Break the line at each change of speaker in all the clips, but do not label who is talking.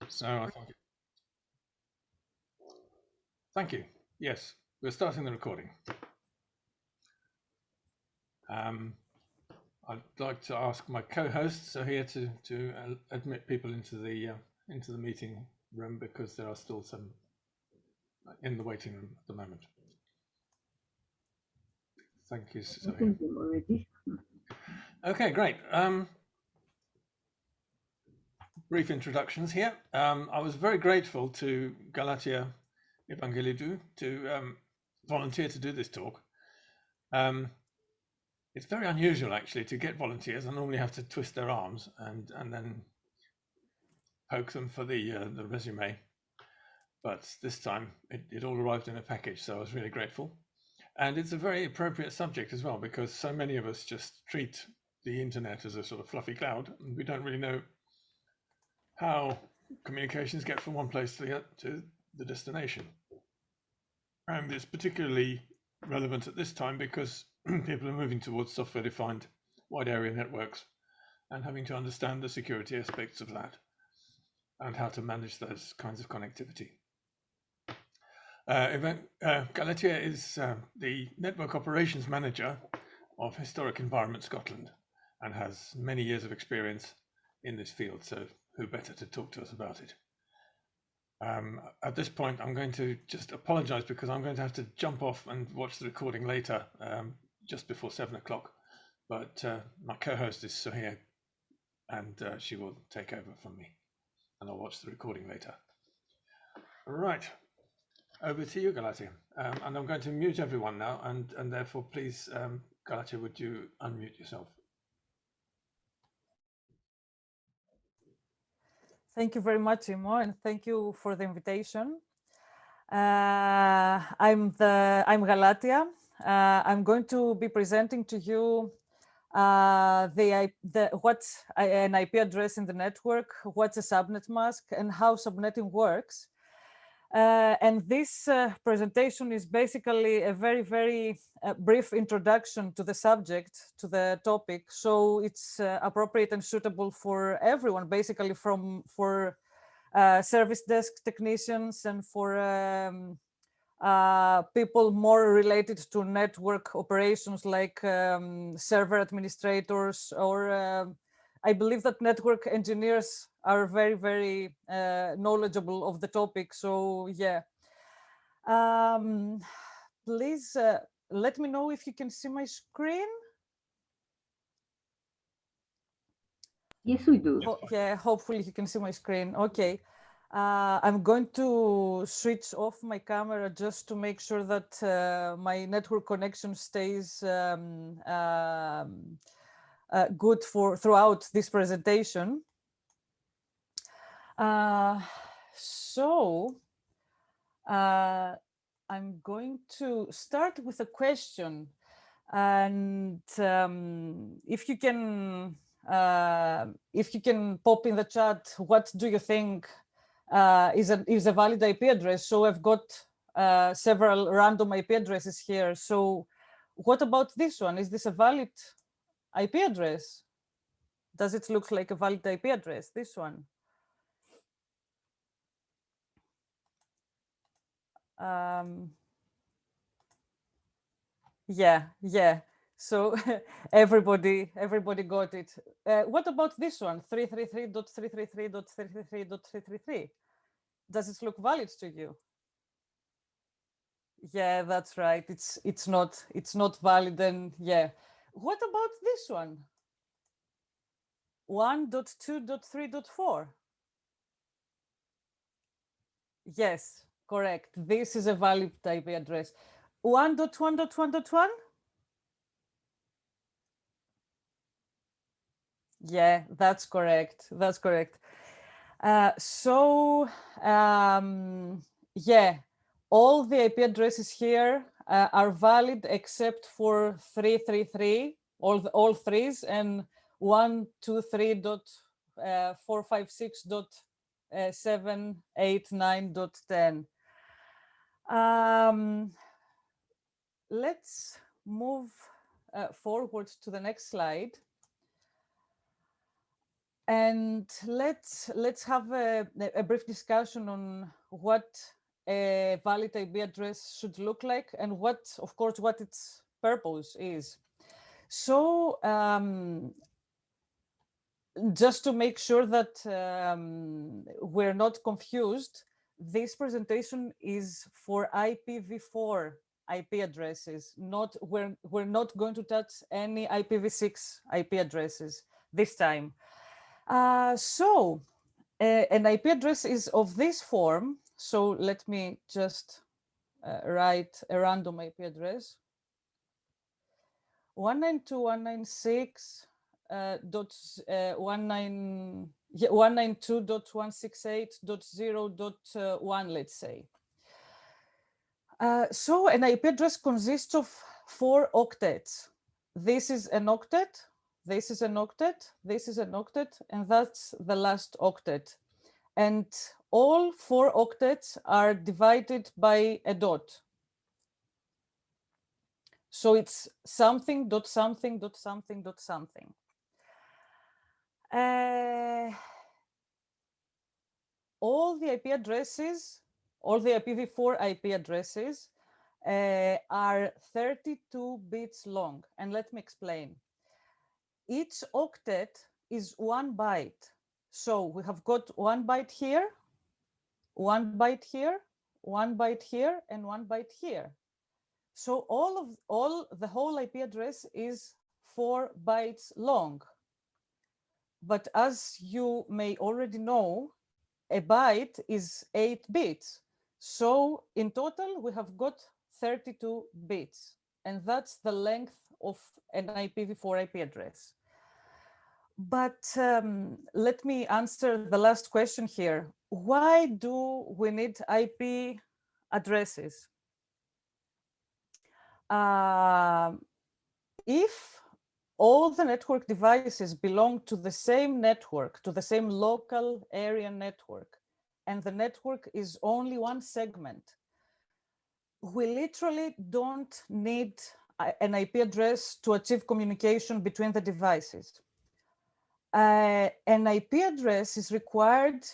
So I think, thank you. Yes, we're starting the recording. I'd like to ask my co-hosts are here to admit people into the meeting room because there are still some in the waiting room at the moment. Thank you, Sophia.
I think them already.
Okay, great. Brief introductions here. I was very grateful to Galatia Evangelidou to volunteer to do this talk. It's very unusual, actually, to get volunteers. I normally have to twist their arms and then poke them for the resume. But this time it all arrived in a package, so I was really grateful. And it's a very appropriate subject as well, because so many of us just treat the internet as a sort of fluffy cloud, and we don't really know how communications get from one place to the destination. And it's particularly relevant at this time because people are moving towards software-defined wide area networks and having to understand the security aspects of that and how to manage those kinds of connectivity. Galatia is the Network Operations Manager of Historic Environment Scotland and has many years of experience in this field, so who better to talk to us about it? At this point, I'm going to just apologize because I'm going to have to jump off and watch the recording later, just before 7 o'clock. But my co-host is Sohia, and she will take over from me, and I'll watch the recording later. All right, over to you, Galatia. And I'm going to mute everyone now, and therefore, please, Galatia, would you unmute yourself?
Thank you very much, Imo, and thank you for the invitation. I'm Galatia. I'm going to be presenting to you what's an IP address in the network, what's a subnet mask, and how subnetting works. And this presentation is basically a very, very brief introduction to the subject, to the topic. So it's appropriate and suitable for everyone, basically for service desk technicians and for people more related to network operations like server administrators, or I believe that network engineers are very, very knowledgeable of the topic. So yeah, please let me know if you can see my screen.
Yes, we do.
Yeah, hopefully you can see my screen. Okay. I'm going to switch off my camera just to make sure that my network connection stays good throughout this presentation. So I'm going to start with a question, and if you can pop in the chat, what do you think is a valid IP address? So I've got several random IP addresses here. So what about this one? Is this a valid IP address? Does it look like a valid IP address, this one? Yeah. So everybody got it. What about this one? 333.333.333.333. Does it look valid to you? Yeah, that's right. It's not valid. And yeah, what about this one? 1.2.3.4. Yes, correct. This is a valid IP address. 1.1.1.1. Yeah, that's correct. That's correct. Yeah, all the IP addresses here are valid except for 333, all threes, and 123.456.789.10. Let's move forward to the next slide. And let's have a brief discussion on what a valid IP address should look like, and what, of course, what its purpose is. So just to make sure that we're not confused, this presentation is for IPv4 IP addresses. We're not going to touch any IPv6 IP addresses this time. So an IP address is of this form. So let me just write a random IP address. 192.168.0.1, let's say. So an IP address consists of 4 octets. This is an octet, this is an octet, this is an octet, and that's the last octet. And all 4 octets are divided by a dot. So it's something dot something dot something dot something. All the IP addresses, all the IPv4 IP addresses are 32 bits long. And let me explain. Each octet is 1 byte. So we have got 1 byte here, 1 byte here, 1 byte here, and 1 byte here. So the whole IP address is 4 bytes long. But as you may already know, a byte is 8 bits. So in total, we have got 32 bits. And that's the length of an IPv4 IP address. But let me answer the last question here. Why do we need IP addresses? If all the network devices belong to the same network, to the same local area network, and the network is only one segment, we literally don't need an IP address to achieve communication between the devices. An IP address is required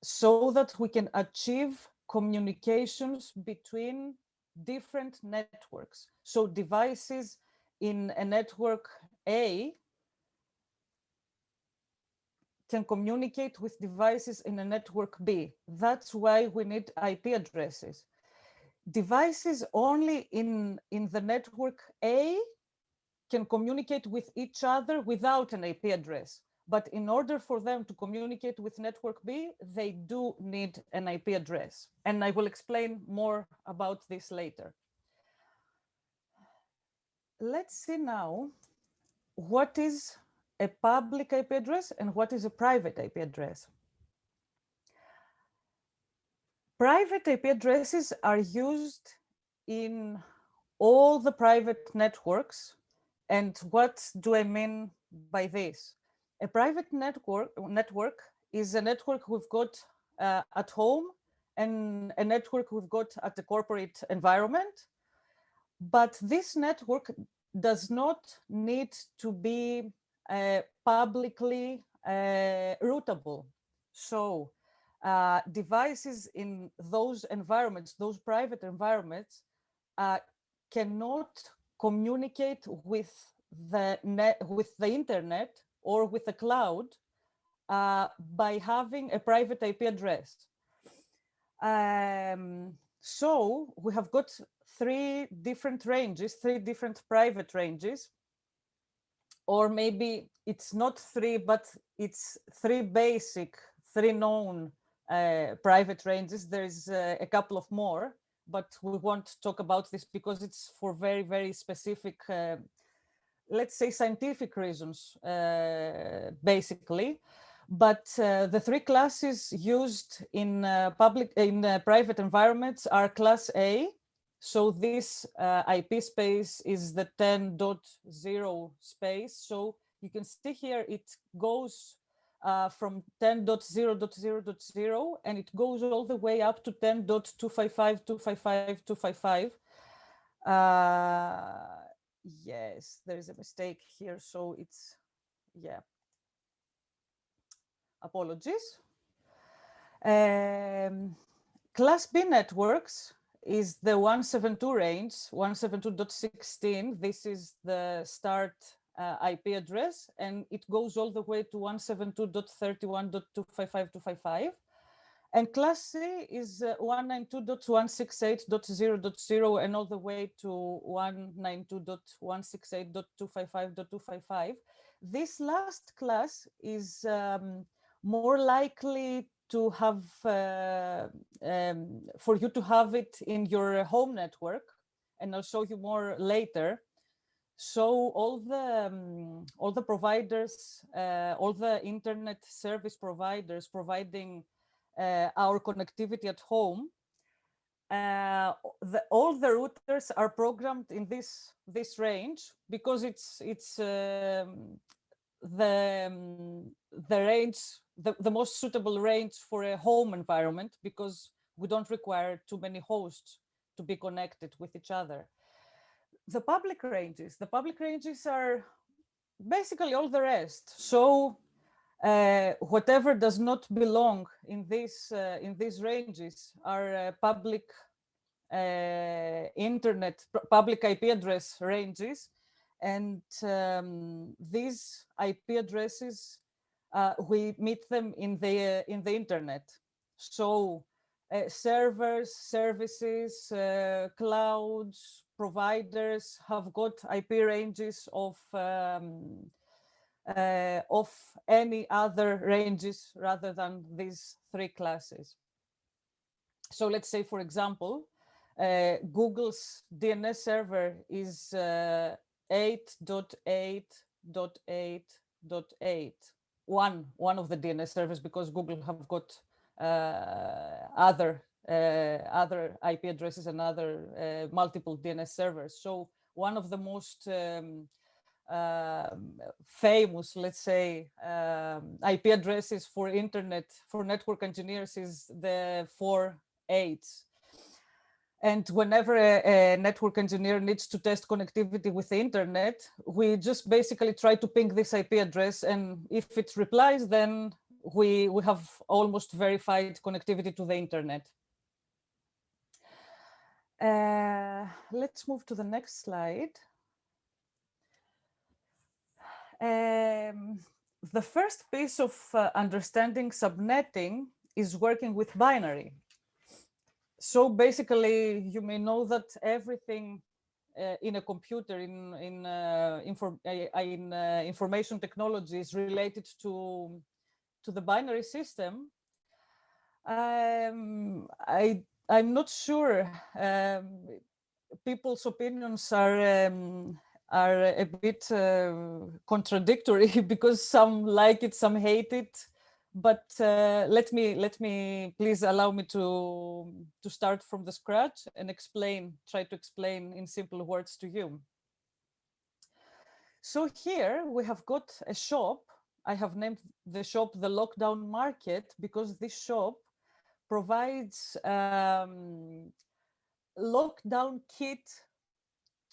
so that we can achieve communications between different networks. So devices in a network A can communicate with devices in a network B. That's why we need IP addresses. Devices only in the network A can communicate with each other without an IP address. But in order for them to communicate with network B, they do need an IP address. And I will explain more about this later. Let's see now what is a public IP address and what is a private IP address. Private IP addresses are used in all the private networks. And what do I mean by this? A private network is a network we've got at home and a network we've got at the corporate environment. But this network does not need to be publicly routable. So devices in those environments, those private environments, cannot communicate with the internet or with the cloud by having a private IP address. So we have got 3 different ranges, 3 different private ranges, or maybe it's not 3, but it's 3 basic, 3 known private ranges. There's a couple of more, but we won't talk about this because it's for very, very specific, let's say, scientific reasons, basically. But the 3 classes used in private environments are class A. So this IP space is the 10.0 space. So you can see here it goes from 10.0.0.0 and it goes all the way up to 10.255.255.255. Yes, there is a mistake here. So it's Yeah. Apologies. Class B networks is the 172 range, 172.16. This is the start IP address, and it goes all the way to 172.31.255.255. And Class C is 192.168.0.0 and all the way to 192.168.255.255. This last class is more likely to have for you to have it in your home network, and I'll show you more later. So all the providers, all the internet service providers providing our connectivity at home, all the routers are programmed in this range because it's the range, the most suitable range for a home environment, because we don't require too many hosts to be connected with each other. The public ranges are basically all the rest. So whatever does not belong in these ranges are public internet, public IP address ranges, and these IP addresses we meet them in the internet. So servers, services, clouds, providers have got IP ranges of any other ranges rather than these three classes. So let's say, for example, Google's DNS server is 8.8.8.8, one of the DNS servers, because Google have got other IP addresses and other multiple DNS servers. So one of the most famous, let's say, IP addresses for network engineers is the 4 8s. And whenever a network engineer needs to test connectivity with the internet, we just basically try to ping this IP address, and if it replies, then we have almost verified connectivity to the internet. Let's move to the next slide. The first piece of understanding subnetting is working with binary. So basically, you may know that everything in a computer, in information technology, is related to the binary system. I'm not sure. People's opinions are a bit contradictory because some like it, some hate it. But let me please allow me to start from the scratch and try to explain in simple words to you. So here we have got a shop. I have named the shop the Lockdown Market because this shop provides lockdown kit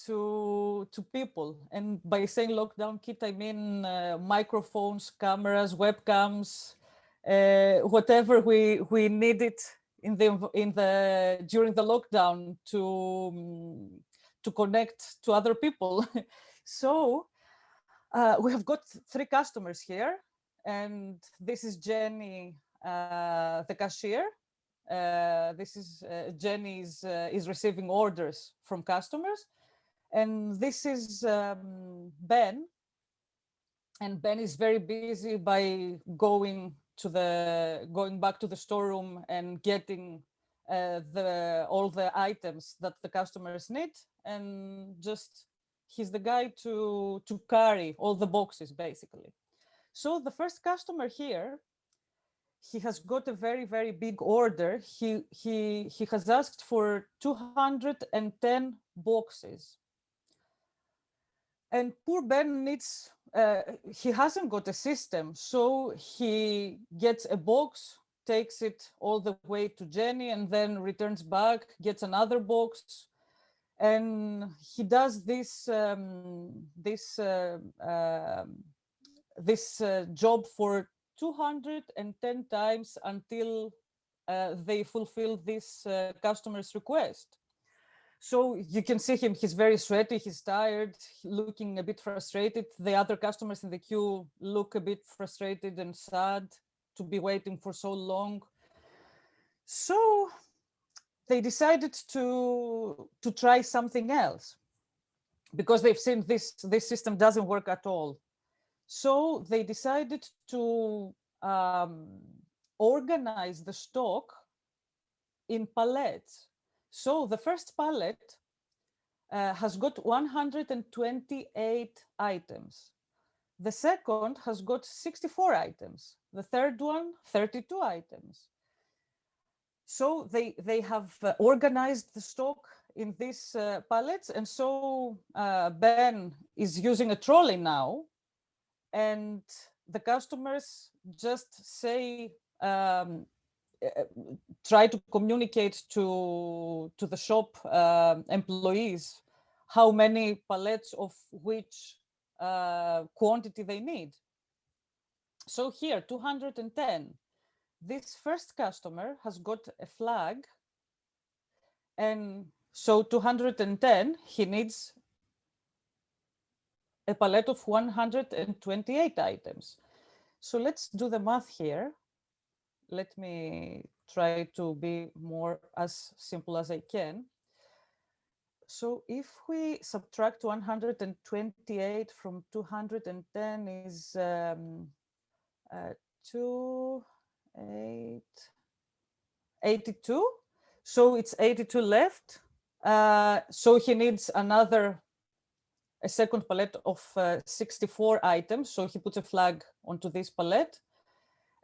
to people. And by saying lockdown kit, I mean microphones, cameras, webcams, whatever we needed during the lockdown to connect to other people. So we have got 3 customers here, and this is Jenny, the cashier. This is Jenny is receiving orders from customers, and this is Ben. And Ben is very busy by going back to the storeroom and getting all the items that the customers need, and just he's the guy to carry all the boxes basically. So the first customer here, he has got a very, very big order. He has asked for 210 boxes. And poor Ben needs, he hasn't got a system. So he gets a box, takes it all the way to Jenny, and then returns back, gets another box. And he does this job for 210 times until they fulfill this customer's request. So you can see him, he's very sweaty, he's tired, looking a bit frustrated. The other customers in the queue look a bit frustrated and sad to be waiting for so long. So they decided to try something else because they've seen this system doesn't work at all. So they decided to organize the stock in pallets. So the first pallet has got 128 items. The second has got 64 items. The third one, 32 items. So they have organized the stock in these pallets. And so Ben is using a trolley now. And the customers just say, try to communicate to the shop employees how many pallets of which quantity they need. So here, 210. This first customer has got a flag, and so 210, he needs a pallet of 128 items. So let's do the math here. Let me try to be more as simple as I can. So if we subtract 128 from 210 is 82. So it's 82 left. So he needs a second pallet of 64 items. So he puts a flag onto this pallet.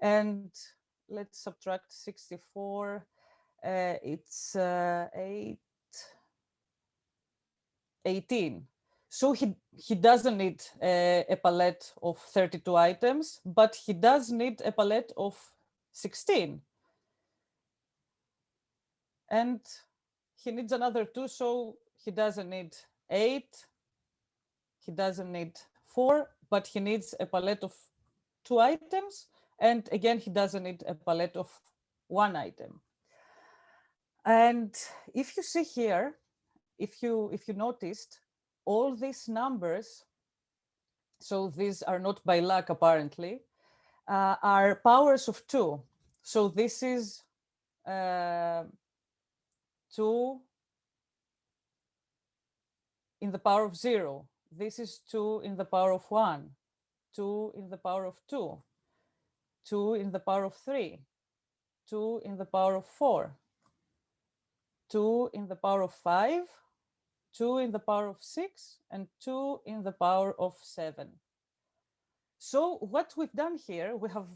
And let's subtract 64. It's 18. So he doesn't need a pallet of 32 items, but he does need a pallet of 16. And he needs another 2, so he doesn't need 8. He doesn't need 4, but he needs a pallet of 2 items. And again, he doesn't need a pallet of 1 item. And if you see here, if you noticed, all these numbers, so these are not by luck apparently, are powers of 2. So this is 2 in the power of 0. This is 2 in the power of 1, 2 in the power of 2, 2 in the power of 3, 2 in the power of 4, 2 in the power of 5, 2 in the power of 6, and 2 in the power of 7. So what we've done here, we have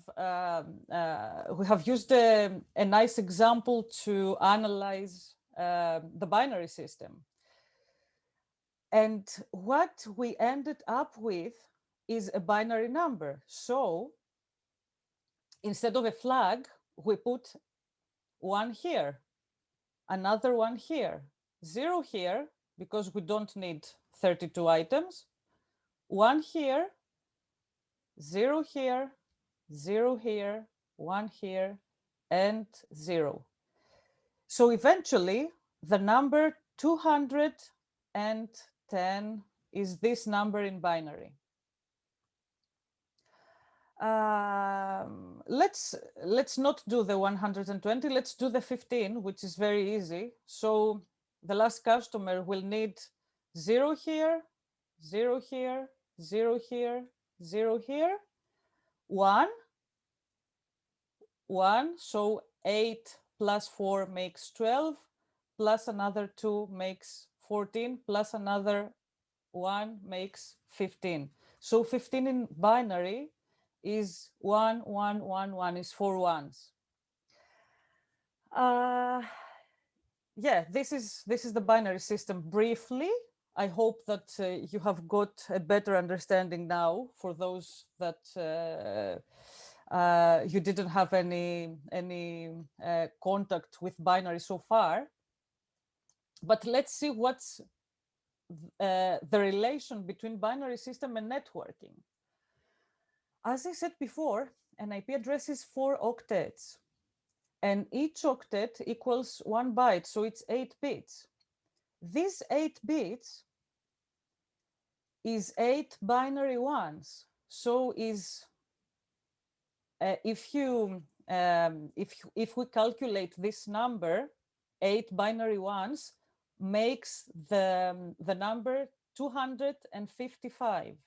used a nice example to analyze the binary system. And what we ended up with is a binary number. So instead of a flag, we put 1 here, another 1 here, 0 here, because we don't need 32 items, 1 here, 0 here, 0 here, 1 here, and 0. So eventually, the number 210 is this number in binary. Let's not do the 120, let's do the 15, which is very easy. So the last customer will need 0 here, 0 here, 0 here, 0 here, 1, 1, so 8 plus 4 makes 12, plus another 2 makes 14, plus another 1 makes 15. So 15 in binary is 1, 1, 1, 1 is 4 ones. Yeah, this is the binary system briefly. I hope that you have got a better understanding now for those that you didn't have any contact with binary so far. But let's see what's the relation between binary system and networking. As I said before, an IP address is 4 octets, and each octet equals 1 byte, so it's 8 bits. These 8 bits is 8 binary ones. So is if we calculate this number, 8 binary ones makes the number 255.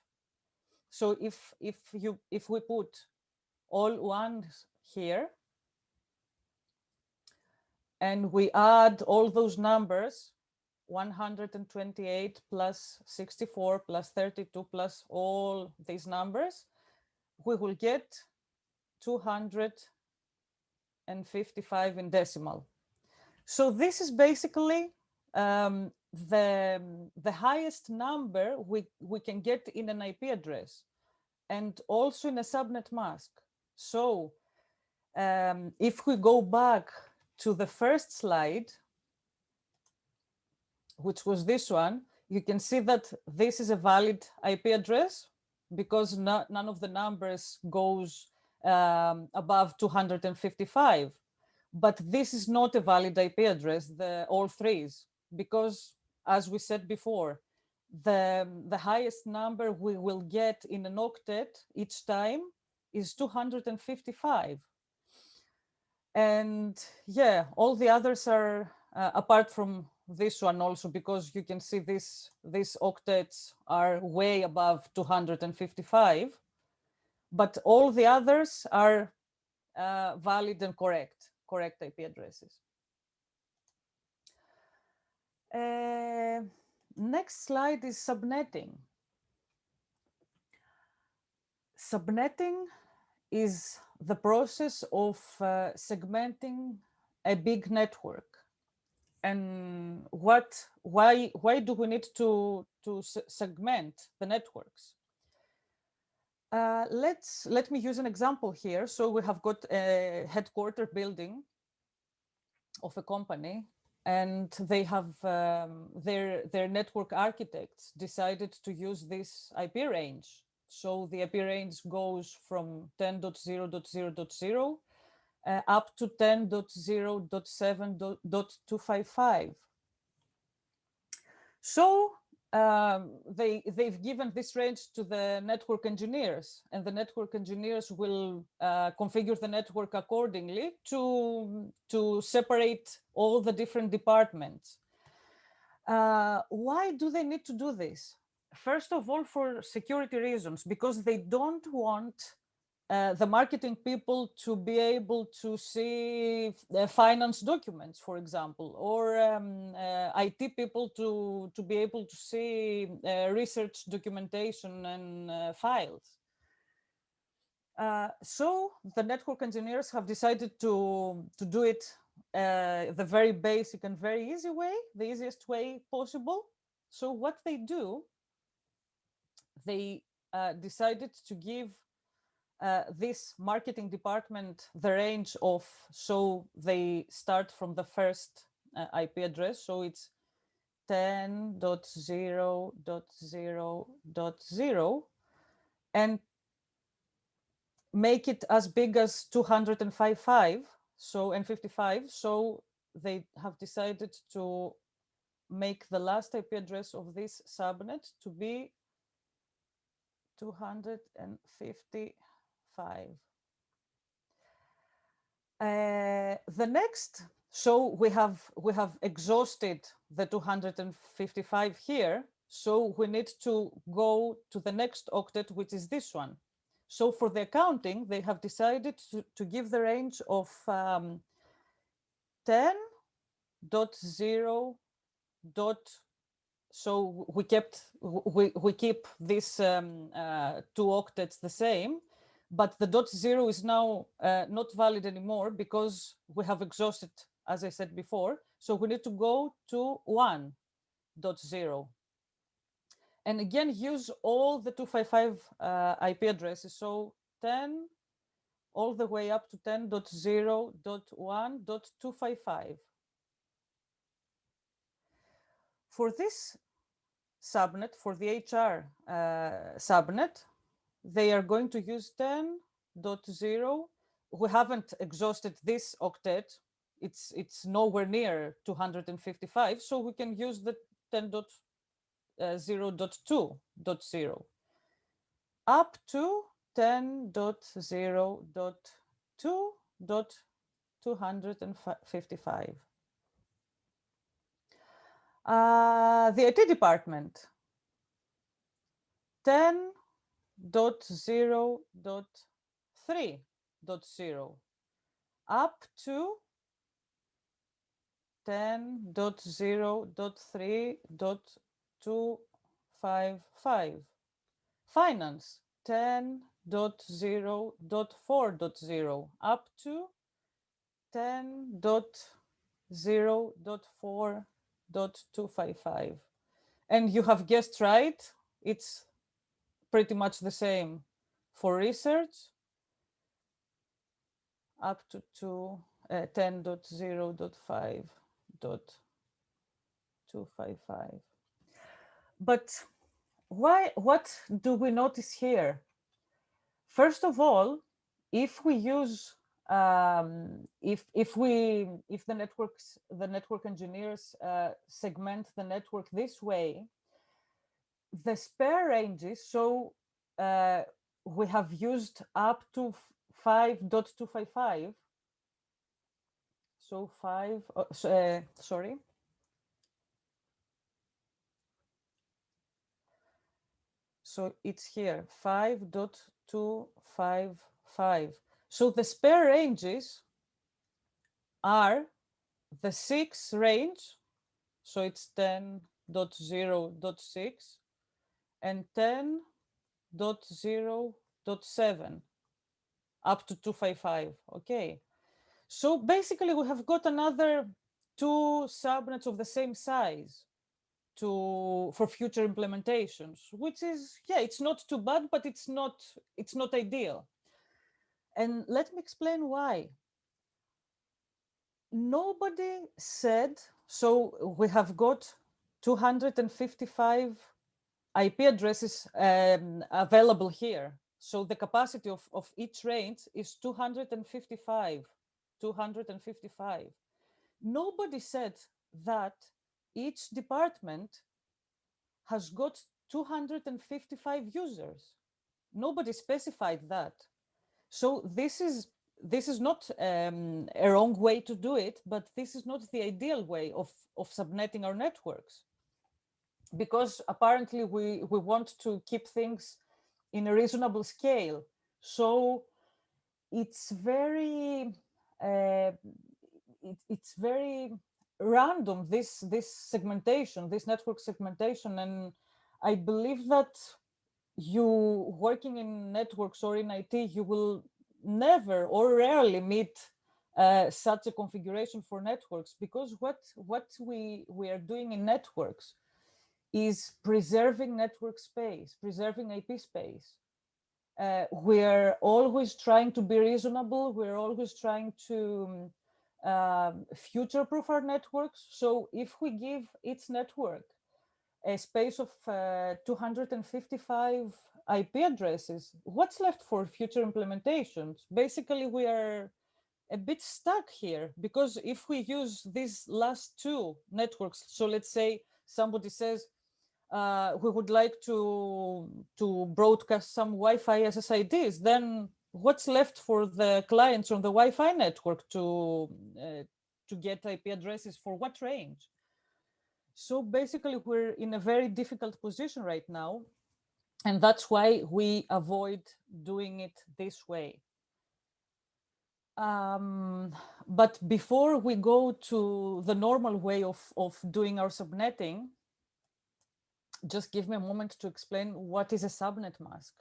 So if we put all ones here and we add all those numbers, 128 plus 64 plus 32 plus all these numbers, we will get 255 in decimal. So this is basically the highest number we can get in an IP address, and also in a subnet mask. So if we go back to the first slide, which was this one, you can see that this is a valid IP address because none of the numbers goes above 255. But this is not a valid IP address, all threes, because as we said before, the highest number we will get in an octet each time is 255. And yeah, all the others are apart from this one also, because you can see these octets are way above 255, but all the others are valid and correct IP addresses. Next slide is subnetting. Subnetting is the process of segmenting a big network. And why do we need to segment the networks? Let me use an example here. So we have got a headquarter building of a company, and they have their network architects decided to use this IP range. So the IP range goes from 10.0.0.0 up to 10.0.7.255. So they've given this range to the network engineers, and the network engineers will configure the network accordingly to separate all the different departments. Why do they need to do this? First of all, for security reasons, because they don't want the marketing people to be able to see finance documents, for example, or IT people to be able to see research documentation and files. So the network engineers have decided to do it the very basic and very easy way, the easiest way possible. So what they do, they decided to give this marketing department the range of, so they start from the first IP address, so it's 10.0.0.0 and make it as big as 255, so and 55. So they have decided to make the last IP address of this subnet to be 255. The next, so we have exhausted the 255 here, so we need to go to the next octet, which is this one. So for the accounting, they have decided to give the range of 10.0. So we keep these 2 octets the same, but the .0 is now not valid anymore because we have exhausted, as I said before. So we need to go to 1.0. And again, use all the 255 IP addresses. So 10 all the way up to 10.0.1.255. For this subnet, for the HR subnet, they are going to use 10.0. We haven't exhausted this octet. It's nowhere near 255, so we can use the 10.0.2.0 up to 10.0.2.255. The IT department, 10.0.3.0 up to 10.0.3.255. Finance, 10.0.4.0 up to 10.0.4.255. And you have guessed right, it's pretty much the same for research up to 10.0.5.255. But what do we notice here? First of all, if we use if the network engineers segment the network this way, the spare ranges, so we have used up to 5.255. So sorry. So it's here, 5.255. So the spare ranges are the 6 range, so it's 10.0.6 and 10.0.7 up to 255, okay? So basically we have got another 2 subnets of the same size for future implementations, which is, yeah, it's not too bad, but it's not ideal. And let me explain why. Nobody said, so we have got 255 IP addresses available here. So the capacity of each range is 255. Nobody said that each department has got 255 users. Nobody specified that. So this is not a wrong way to do it, but this is not the ideal way of subnetting our networks, because apparently we want to keep things in a reasonable scale. So it's very it's very random, this segmentation, this network segmentation. And I believe that you working in networks or in IT, you will never or rarely meet such a configuration for networks, because what we are doing in networks is preserving network space, preserving IP space. We're always trying to be reasonable. We're always trying to future-proof our networks. So if we give each network a space of 255 IP addresses, what's left for future implementations? Basically, we are a bit stuck here, because if we use these last 2 networks, so let's say somebody says, we would like to broadcast some Wi-Fi SSIDs, then what's left for the clients on the Wi-Fi network to get IP addresses for what range? So basically, we're in a very difficult position right now, and that's why we avoid doing it this way. But before we go to the normal way of doing our subnetting, just give me a moment to explain what is a subnet mask.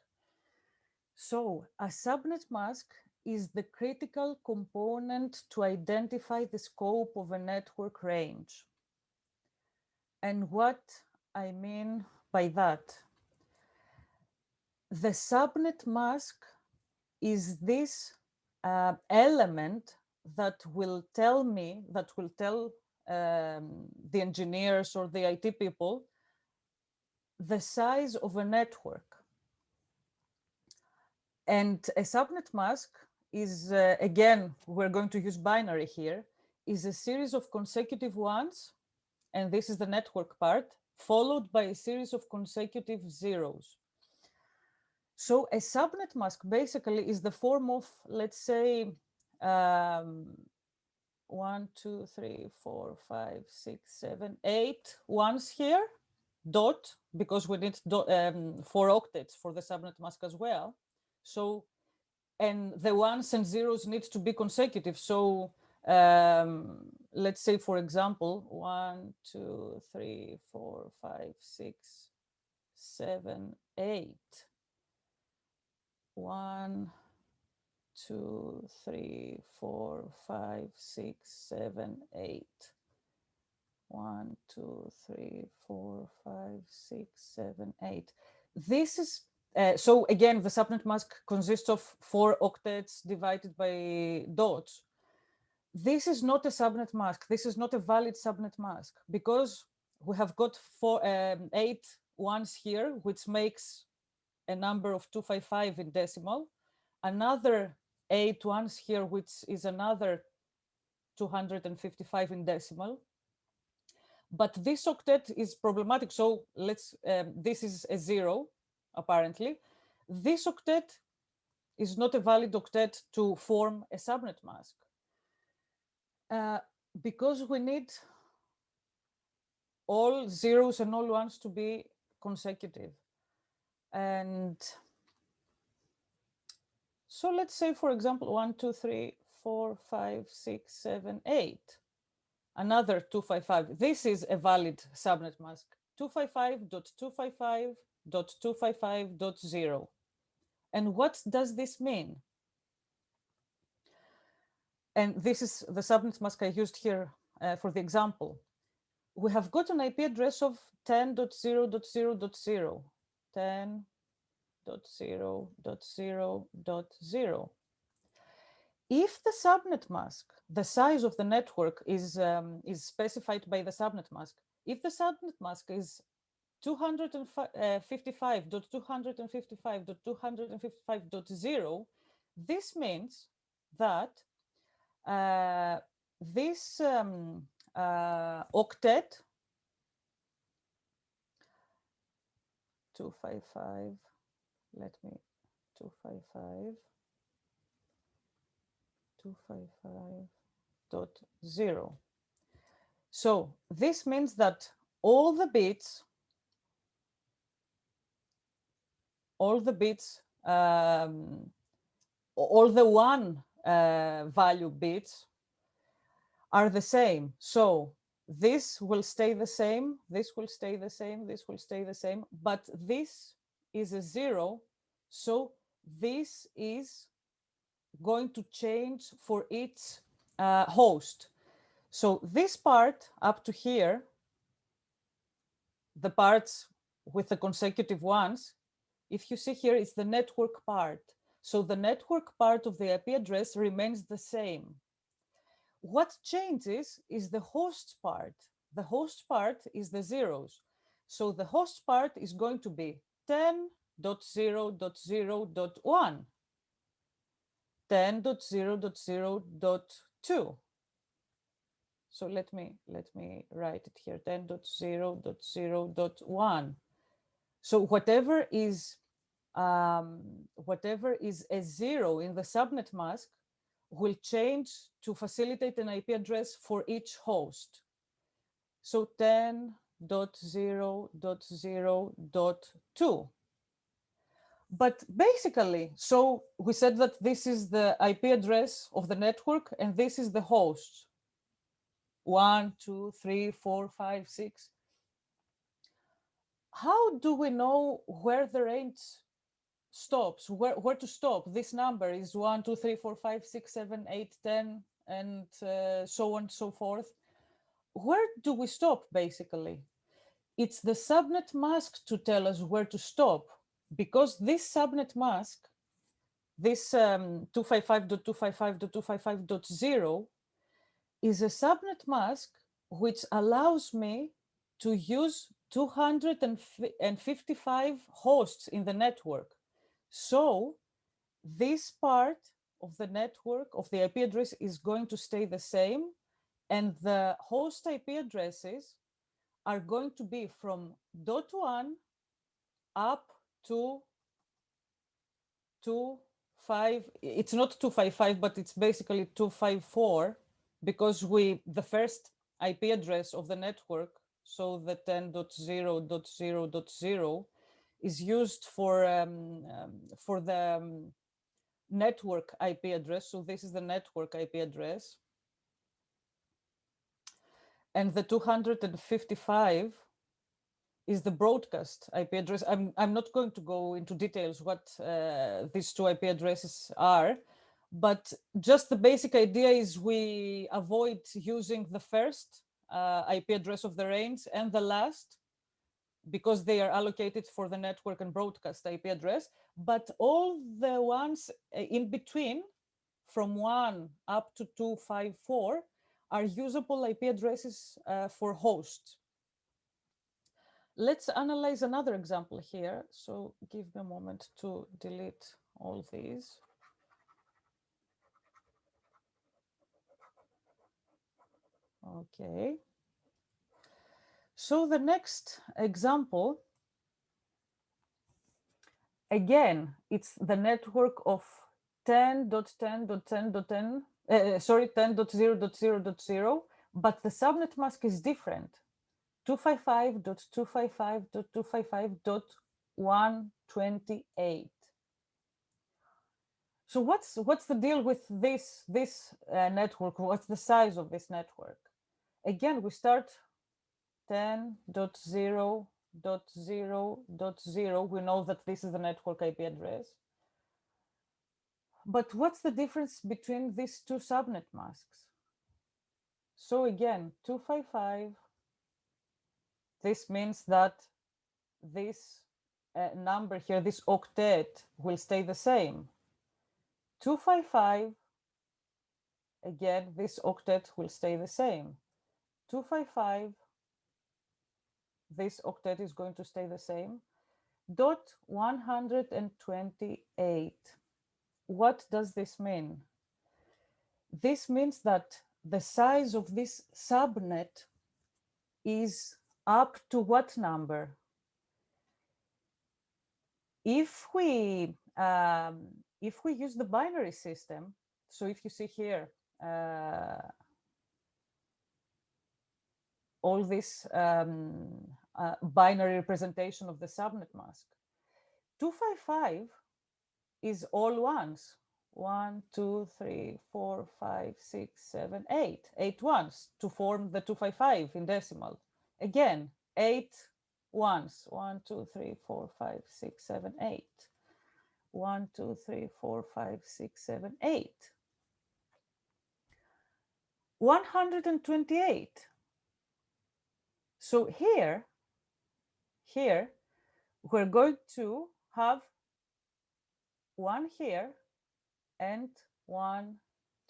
So a subnet mask is the critical component to identify the scope of a network range. And what I mean by that, the subnet mask is this element that will tell the engineers or the IT people the size of a network. And a subnet mask is, again, we're going to use binary here, is a series of consecutive ones, and this is the network part, followed by a series of consecutive zeros. So a subnet mask basically is the form of, let's say, 1, 2, 3, 4, 5, 6, 7, 8 ones here, dot, because we need 4 octets for the subnet mask as well. So, and the ones and zeros need to be consecutive. So let's say, for example, 1, 2, 3, 4, 5, 6, 7, 8. 1, 2, 3, 4, 5, 6, 7, 8. 1, 2, 3, 4, 5, 6, 7, 8. This is, so again, the subnet mask consists of 4 octets divided by dots. This is not a subnet mask. This is not a valid subnet mask because we have got 8 ones here, which makes a number of 255 in decimal, another 8 ones here, which is another 255 in decimal. But this octet is problematic. So let's, this is a 0, apparently. This octet is not a valid octet to form a subnet mask. Because we need all zeros and all ones to be consecutive. And so let's say, for example, 1, 2, 3, 4, 5, 6, 7, 8. Another 255. This is a valid subnet mask. 255.255.255.0. And what does this mean? And this is the subnet mask I used here for the example. We have got an IP address of 10.0.0.0, 10.0.0.0. If the subnet mask, the size of the network is specified by the subnet mask, if the subnet mask is 255.255.255.0, this means that this octet 255, let me 255. 255.0. So this means that all the bits, all the one value bits are the same. So this will stay the same, this will stay the same, this will stay the same, but this is a 0. So this is going to change for each host. So this part up to here, the parts with the consecutive ones, if you see here, it's the network part. So the network part of the IP address remains the same. What changes is the host part. The host part is the zeros. So the host part is going to be 10.0.0.1. 10.0.0.2. So let me write it here, 10.0.0.1. So whatever is a 0 in the subnet mask will change to facilitate an IP address for each host. So 10.0.0.2. But basically, so we said that this is the IP address of the network and this is the host. 1, 2, 3, 4, 5, 6. How do we know where the range stops, where to stop? This number is 1, 2, 3, 4, 5, 6, 7, 8, 10, and so on and so forth. Where do we stop, basically? It's the subnet mask to tell us where to stop, because this subnet mask, this 255.255.255.0 is a subnet mask which allows me to use 255 hosts in the network. So this part of the network of the IP address is going to stay the same, and the host IP addresses are going to be from .1 up to 2.5. It's not 255, but it's basically 254, because the first IP address of the network, so the 10.0.0.0, is used for the network IP address. So this is the network IP address. And the 255 is the broadcast IP address. I'm not going to go into details what these two IP addresses are, but just the basic idea is we avoid using the first IP address of the range and the last, because they are allocated for the network and broadcast IP address, but all the ones in between, from 1 up to 254, are usable IP addresses for hosts. Let's analyze another example here. So give me a moment to delete all these. Okay. So the next example, again, it's the network of 10.10.10.10, sorry, 10.0.0.0, but the subnet mask is different. 255.255.255.128. So what's the deal with this network? What's the size of this network? Again, we start 10.0.0.0. We know that this is the network IP address. But what's the difference between these two subnet masks? So again, 255. This means that this number here, this octet, will stay the same. 255, again, this octet will stay the same. 255, this octet is going to stay the same. Dot 128. What does this mean? This means that the size of this subnet is up to what number? If we use the binary system, so if you see here, all this binary representation of the subnet mask, 255 is all ones. 1, 2, 3, 4, 5, 6, 7, 8. 8 ones to form the 255 in decimal. Again, 8 ones. 1, 2, 3, 4, 5, 6, 7, 8. 1, 2, 3, 4, 5, 6, 7, 8. 128. So here, we're going to have 1 here and 1,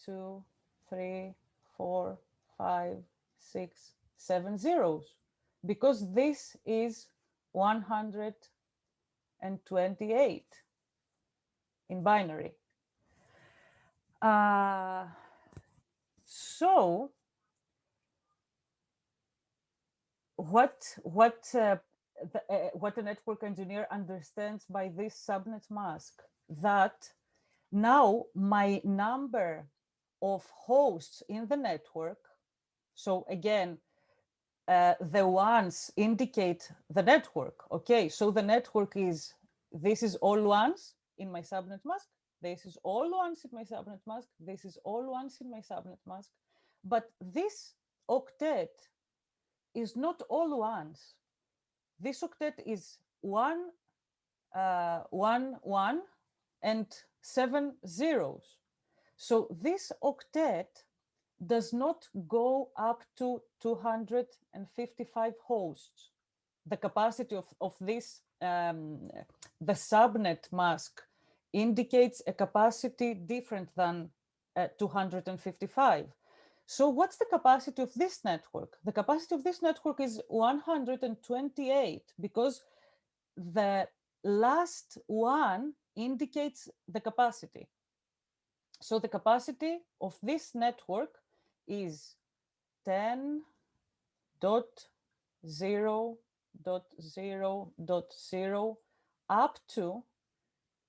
2, 3, 4, 5, 6, 7 zeros, because this is 128 in binary. So what a network engineer understands by this subnet mask, that now my number of hosts in the network, so again, the ones indicate the network. Okay, so the network is, this is all ones in my subnet mask, this is all ones in my subnet mask, this is all ones in my subnet mask, but this octet is not all ones. This octet is 1, 1, 1, and 7 zeros. So this octet does not go up to 255 hosts. The capacity of this, the subnet mask, indicates a capacity different than 255. So what's the capacity of this network? The capacity of this network is 128, because the last one indicates the capacity. So the capacity of this network is 10.0.0.0 up to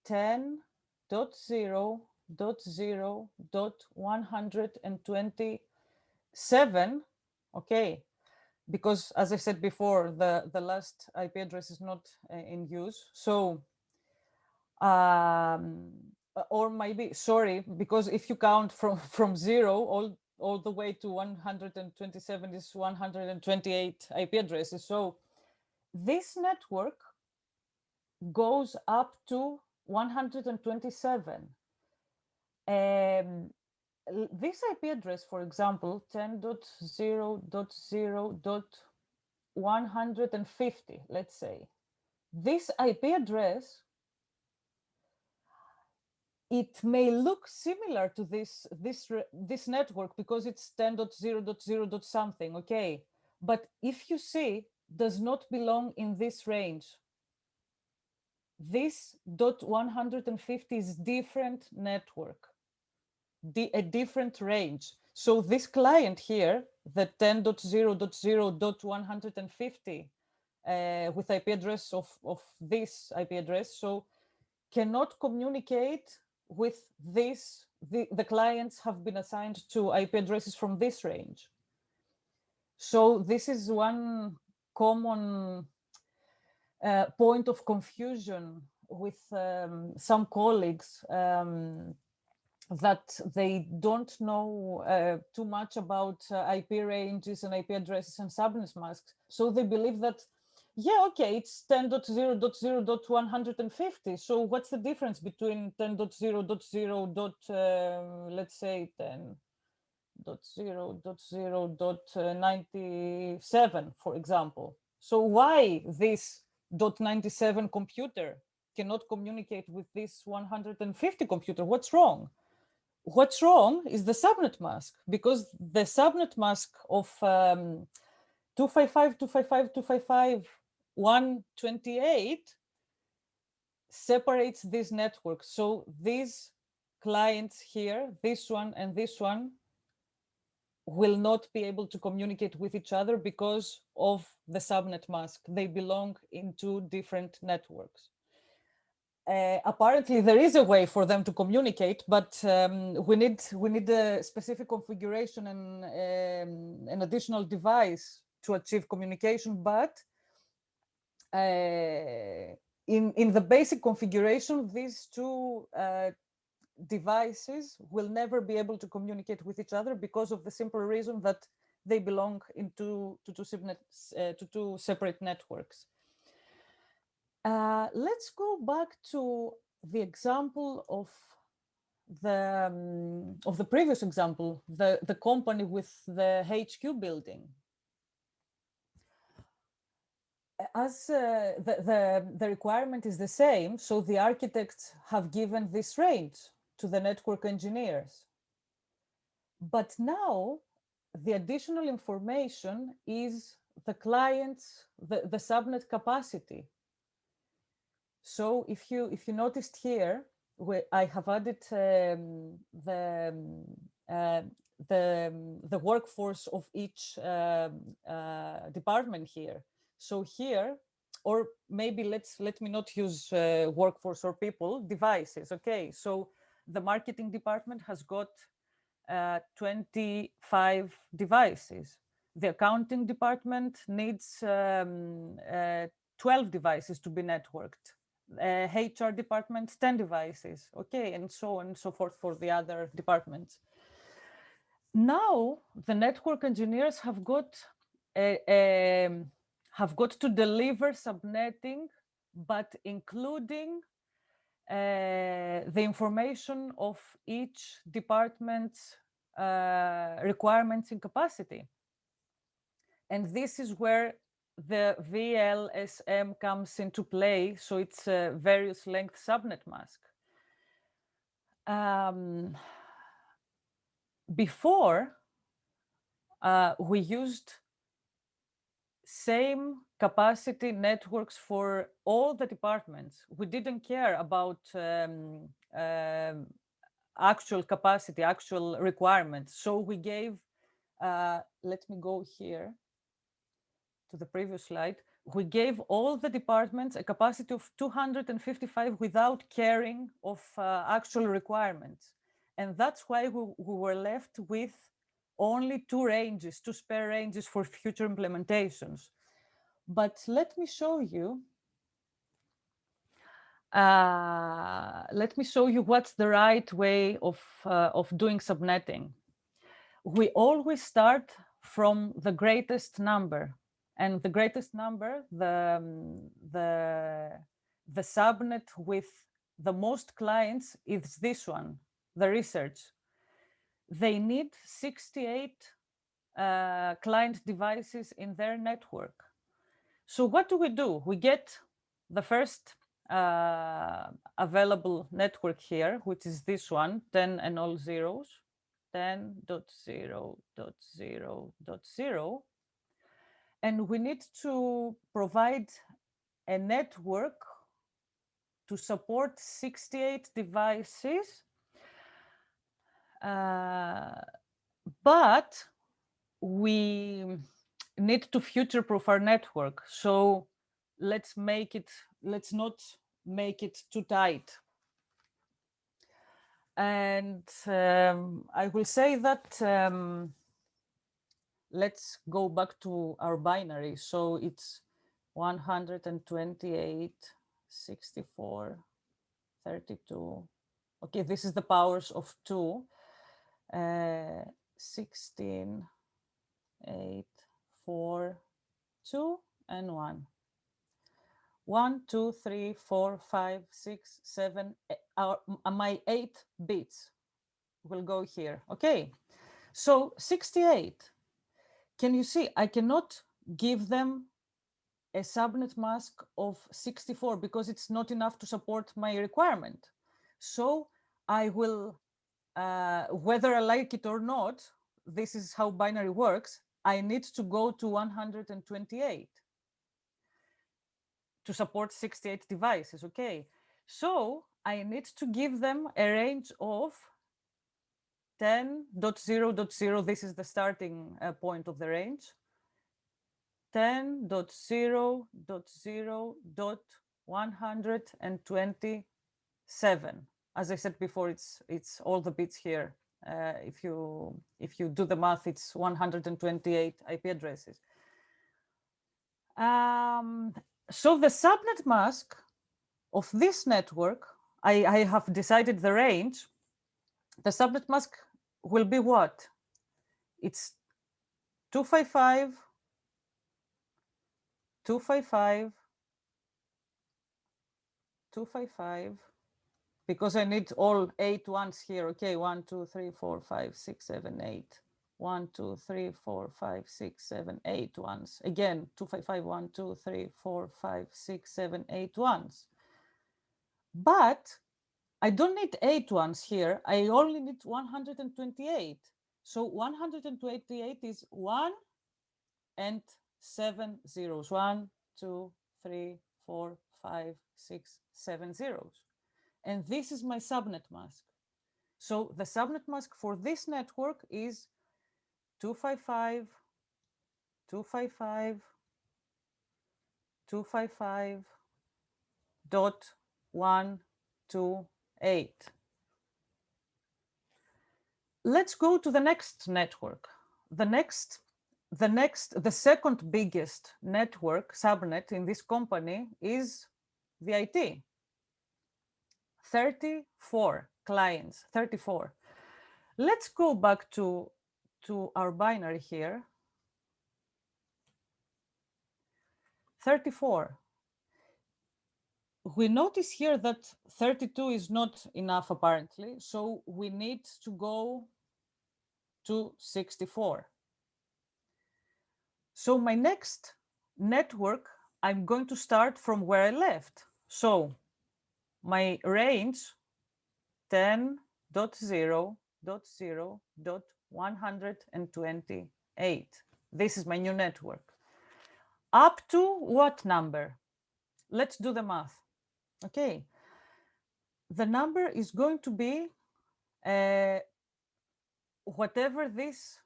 10.0.0.127. Okay, because as I said before, the last IP address is not in use. So, or maybe, sorry, because if you count from 0 all the way to 127 is 128 IP addresses. So this network goes up to 127. This IP address, for example, 10.0.0.150, let's say, this IP address, it may look similar to this network because it's 10.0.0. something, okay? But if you see, does not belong in this range. This .150 is different network, a different range. So this client here, the 10.0.0.150 with IP address of this IP address, so cannot communicate with this. The clients have been assigned to IP addresses from this range. So this is one common point of confusion with some colleagues, that they don't know too much about IP ranges and IP addresses and subnet masks. So they believe that, yeah, okay, it's 10.0.0.150. So what's the difference between 10.0.0. Let's say 10.0.0.97, for example. So why this .97 computer cannot communicate with this 150 computer? What's wrong? What's wrong is the subnet mask, because the subnet mask of 255.255.255.128 separates this network. So these clients here, this one and this one, will not be able to communicate with each other because of the subnet mask. They belong in two different networks. Apparently there is a way for them to communicate, but we need a specific configuration and an additional device to achieve communication. But in the basic configuration, these two devices will never be able to communicate with each other because of the simple reason that they belong into to two separate networks. Let's go back to the example of the previous example, the company with the HQ building. As the requirement is the same, so the architects have given this range to the network engineers. But now the additional information is the client's, the subnet capacity. So if you noticed here, I have added the workforce of each department here. So here, or maybe let me not use workforce or people, devices. Okay, so the marketing department has got 25 devices. The accounting department needs 12 devices to be networked. HR department, 10 devices, okay, and so on and so forth for the other departments. Now the network engineers have got to deliver subnetting, but including the information of each department's requirements and capacity. And this is where the VLSM comes into play. So it's a various length subnet mask. Before, we used same capacity networks for all the departments. We didn't care about actual capacity, actual requirements. So we gave, let me go here to the previous slide. We gave all the departments a capacity of 255 without caring of actual requirements. And that's why we were left with only two spare ranges for future implementations. But let me show you. Let me show you what's the right way of doing subnetting. We always start from the greatest number, and the greatest number, the subnet with the most clients is this one, the research. They need 68 client devices in their network. So what do? We get the first available network here, which is this one, 10 and all zeros, 10.0.0.0. And we need to provide a network to support 68 devices. But we need to future-proof our network. So let's not make it too tight. And I will say that let's go back to our binary. So it's 128, 64, 32. Okay, this is the powers of 2. 16, 8, 4, 2, and 1. 1, 2, 3, 4, 5, 6, 7, my 8 bits will go here. Okay, so 68. Can you see? I cannot give them a subnet mask of 64 because it's not enough to support my requirement. So I will, whether I like it or not, this is how binary works. I need to go to 128 to support 68 devices, okay? So I need to give them a range of 10.0.0, this is the starting point of the range, 10.0.0.127. As I said before, it's all the bits here. If you do the math, it's 128 IP addresses. So the subnet mask of this network, I have decided the range. The subnet mask will be what? It's 255, 255, 255, because I need all 8 ones here. Okay, 1, 2, 3, 4, 5, 6, 7, 8. 1, 2, 3, 4, 5, 6, 7, 8 ones. Again, 255, 1, 2, 3, 4, 5, 6, 7, 8 ones. But I don't need 8 ones here. I only need 128. So 128 is 1 and 7 zeros. 1, 2, 3, 4, 5, 6, 7 zeros. And this is my subnet mask. So the subnet mask for this network is 255, 255, 255 dot 128. Let's go to the next network. The second biggest network subnet in this company is the IT. 34 clients, 34. Let's go back to our binary here. 34. We notice here that 32 is not enough apparently, so we need to go to 64. So my next network, I'm going to start from where I left. So my range 10.0.0.128. This is my new network. Up to what number? Let's do the math. Okay. The number is going to be whatever this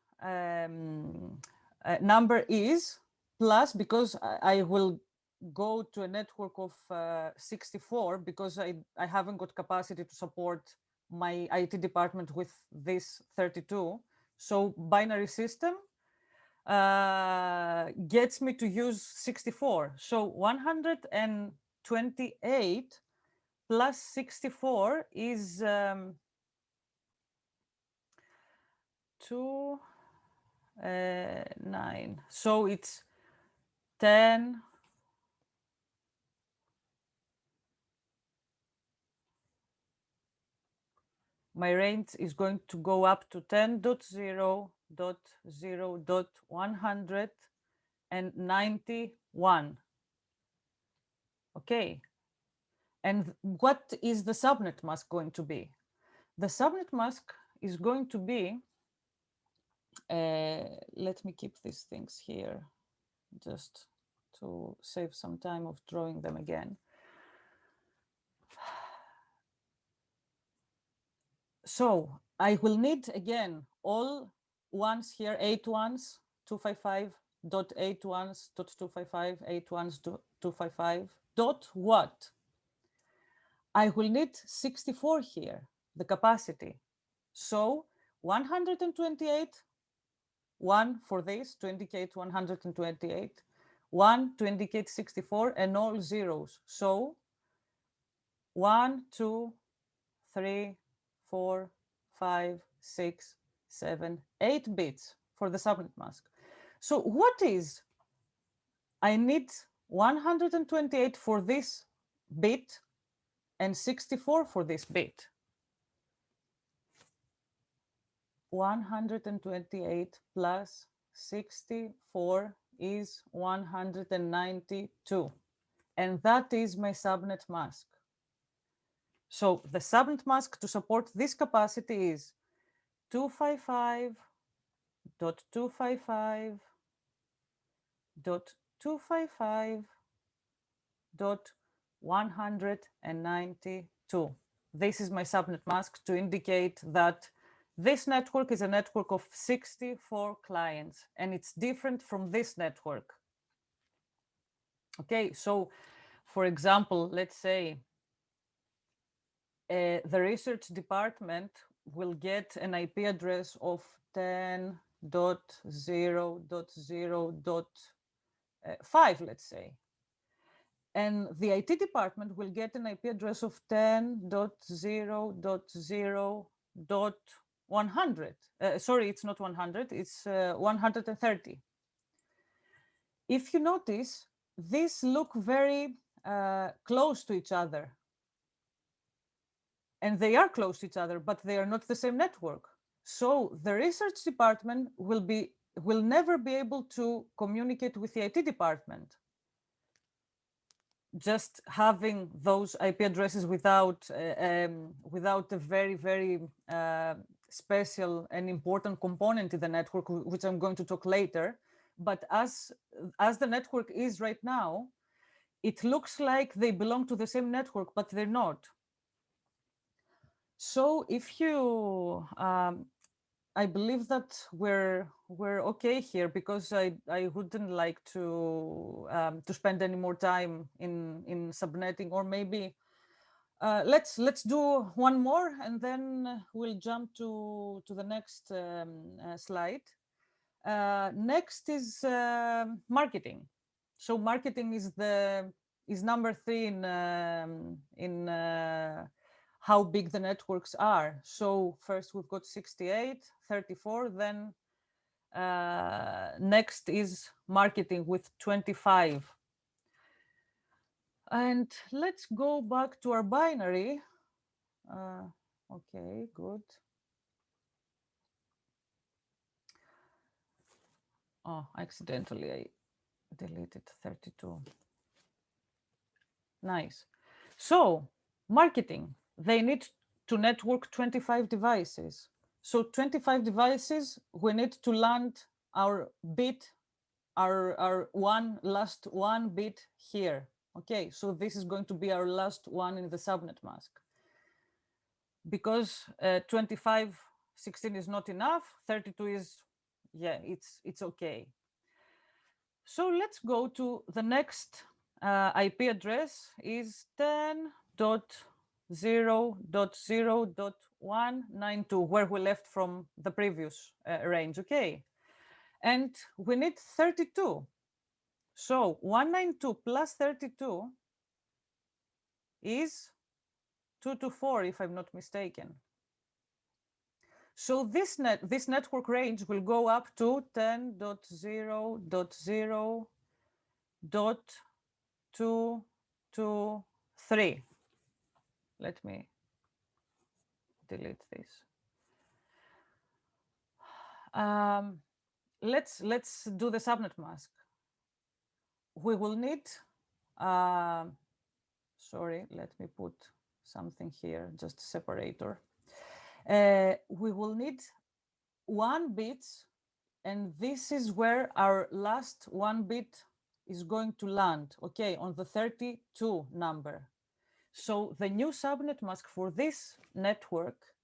number is, plus, because I will go to a network of 64 because I haven't got capacity to support my IT department with this 32. So binary system gets me to use 64. So 128 plus 64 is 9. So it's 10. My range is going to go up to 10.0.0.191. Okay. And what is the subnet mask going to be? The subnet mask is going to be, let me keep these things here just to save some time of drawing them again. So I will need again all ones here, 8 ones, 255.8 ones, .255, 8 ones, 255, dot what? I will need 64 here, the capacity. So 128, 1 for this to indicate 128, 1 to indicate 64, and all zeros. So 1, 2, 3, 4, 5, 6, 7, 8 bits for the subnet mask. So what is, I need 128 for this bit and 64 for this bit. 128 plus 64 is 192. And that is my subnet mask. So the subnet mask to support this capacity is 255.255.255.192. This is my subnet mask to indicate that this network is a network of 64 clients, and it's different from this network. Okay, so for example, let's say the research department will get an IP address of 10.0.0.5, let's say. And the IT department will get an IP address of 10.0.0.100. Sorry, it's not 100, it's 130. If you notice, these look very close to each other. And they are close to each other, but they are not the same network. So the research department will never be able to communicate with the IT department. Just having those IP addresses without a very, very special and important component in the network, which I'm going to talk later. But as the network is right now, it looks like they belong to the same network, but they're not. So if you, I believe that we're okay here, because I wouldn't like to spend any more time in subnetting, or maybe let's do one more and then we'll jump to the next slide. Next is marketing. So marketing is number 3 in how big the networks are. So first we've got 68, 34, then next is marketing with 25. And let's go back to our binary. Okay, good. Oh, accidentally I deleted 32. Nice. So marketing, they need to network 25 devices. So 25 devices, we need to land our bit, our last one bit here. Okay, so this is going to be our last one in the subnet mask. Because 2516 is not enough, 32 is, yeah, it's okay. So let's go to the next IP address is 10.0.0.192, where we left from the previous range, okay? And we need 32. So 192 plus 32 is 224, if I'm not mistaken. So this network range will go up to 10.0.0.223. Let me delete this. Let's do the subnet mask. We will need, sorry, let me put something here, just a separator. We will need 1 bit, and this is where our last 1 bit is going to land, okay, on the 32 number. So the new subnet mask for this network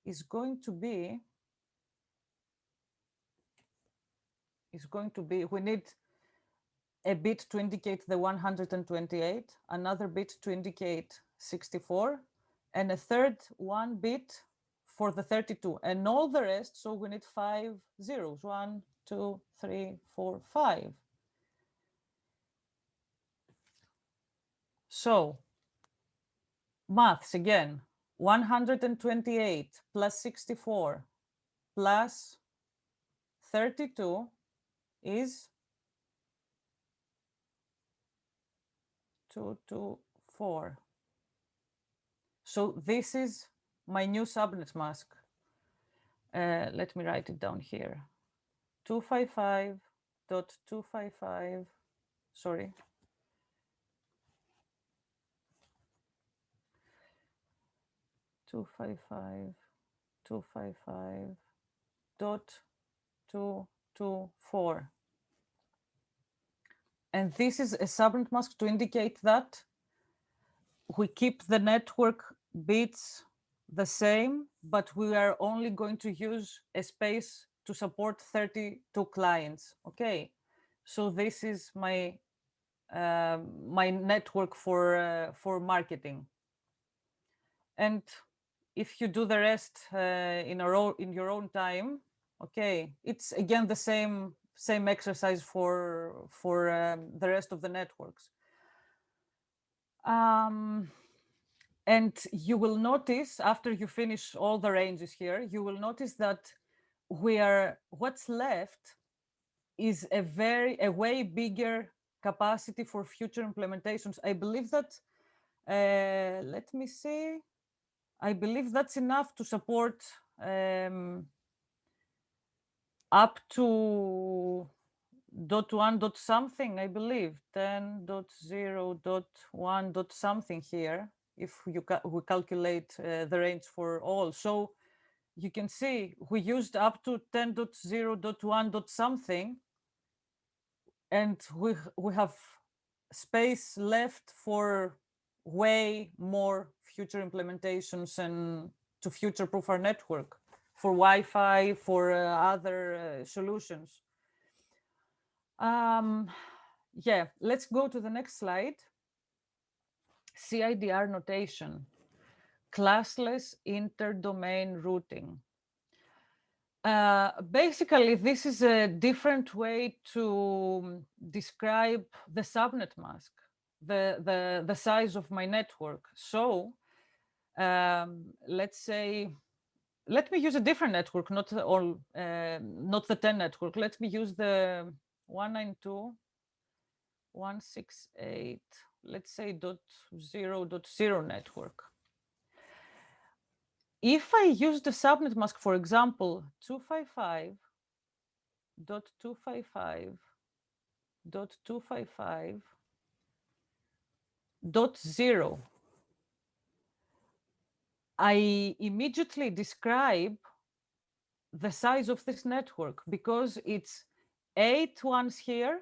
is going to be, we need a bit to indicate the 128, another bit to indicate 64, and a third 1 bit for the 32, and all the rest. So we need 5 zeros, 1, 2, 3, 4, 5. So maths again, 128 plus 64 plus 32 is 224. So this is my new subnet mask. Let me write it down here. 255.255, sorry. .255.224. And this is a subnet mask to indicate that we keep the network bits the same, but we are only going to use a space to support 32 clients. Okay, so this is my my network for marketing. And if you do the rest in your own time, okay, it's again the same exercise for the rest of the networks. And you will notice after you finish all the ranges here, you will notice that what's left is a way bigger capacity for future implementations. I believe that, let me see, I believe that's enough to support up to .1 something, I believe, 10.0.1 something here, if we calculate the range for all. So you can see we used up to 10.0.1 something, and we have space left for way more future implementations and to future-proof our network for Wi-Fi, for other solutions. Yeah, let's go to the next slide. CIDR notation, classless interdomain routing. Basically, this is a different way to describe the subnet mask, the size of my network. So let's say, let me use a different network, not the 10 network. Let me use the 192.168, let's say .0.0 network. If I use the subnet mask, for example, 255.255.255.0, I immediately describe the size of this network because it's 8 ones here.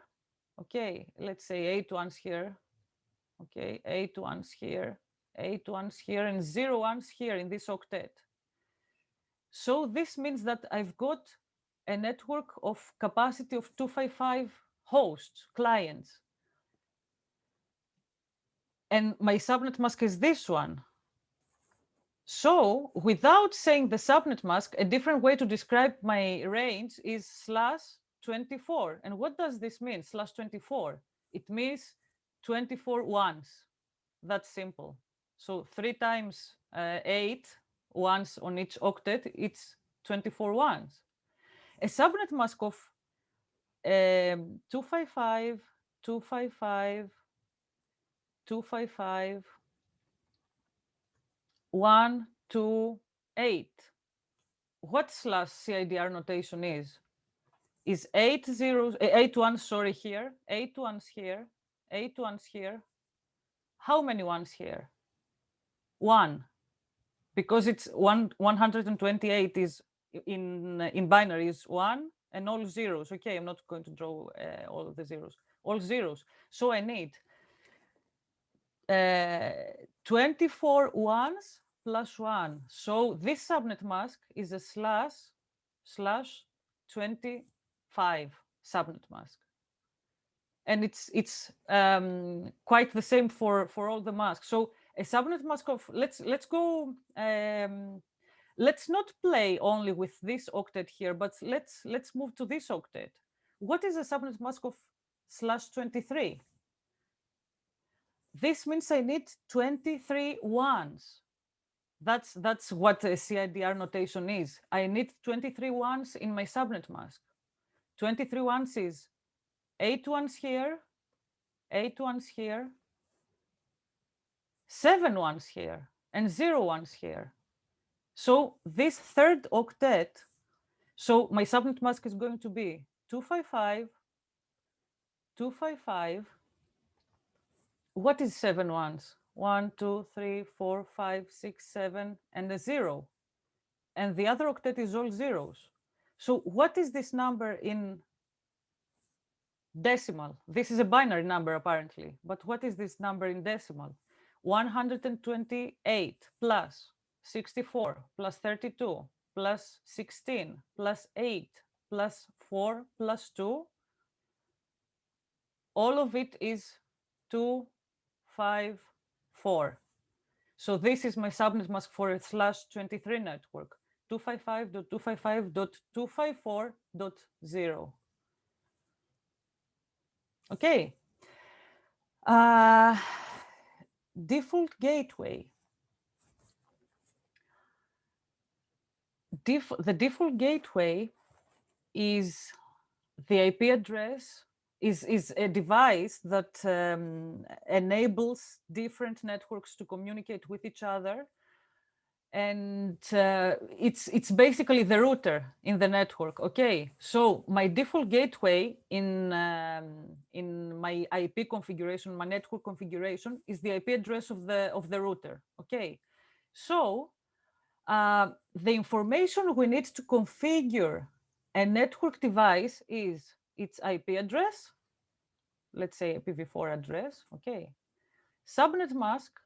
Okay, let's say 8 ones here. Okay, 8 ones here, 8 ones here, and 0 ones here in this octet. So this means that I've got a network of capacity of 255 hosts, clients. And my subnet mask is this one. So without saying the subnet mask, a different way to describe my range is /24. And what does this mean, /24? It means 24 ones. That's simple. So 3 times 8 ones on each octet, it's 24 ones. A subnet mask of 255, 255, 255, 1, 2, 8. What /CIDR notation is 8 zeros, 8 ones, sorry, here, 8 ones here, 8 ones here. How many ones here? 1, because it's 128 is in binary is 1 and all zeros. Okay, I'm not going to draw all of the zeros, all zeros. So I need 24 ones plus 1. So this subnet mask is a /25 subnet mask. And it's quite the same for all the masks. So a subnet mask of, let's go, let's not play only with this octet here, but let's move to this octet. What is a subnet mask of /23? This means I need 23 ones. That's what a CIDR notation is. I need 23 ones in my subnet mask. 23 ones is 8 ones here, 8 ones here, 7 ones here, and 0 ones here. So this third octet, so my subnet mask is going to be 255, 255. What is 7 ones? 1, 2, 3, 4, 5, 6, 7, and a 0. And the other octet is all zeros. So what is this number in decimal? This is a binary number apparently, but what is this number in decimal? 128 plus 64 plus 32 plus 16 plus 8 plus 4 plus 2. All of it is 254. So this is my subnet mask for a /23 network, 255.255.254.0. Okay. Default gateway. The default gateway is the IP address, is a device that enables different networks to communicate with each other. And it's basically the router in the network. Okay, so my default gateway in my IP configuration, my network configuration, is the IP address of the router. Okay, so the information we need to configure a network device is its IP address, let's say IPv4 address. Okay, subnet mask,